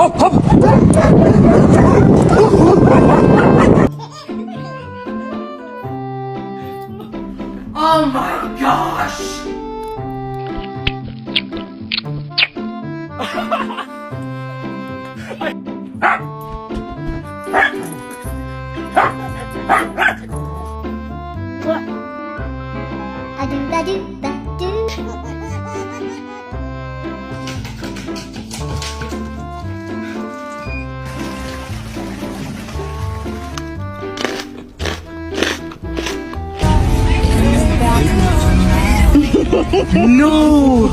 Oh my gosh! A do da do da do. No!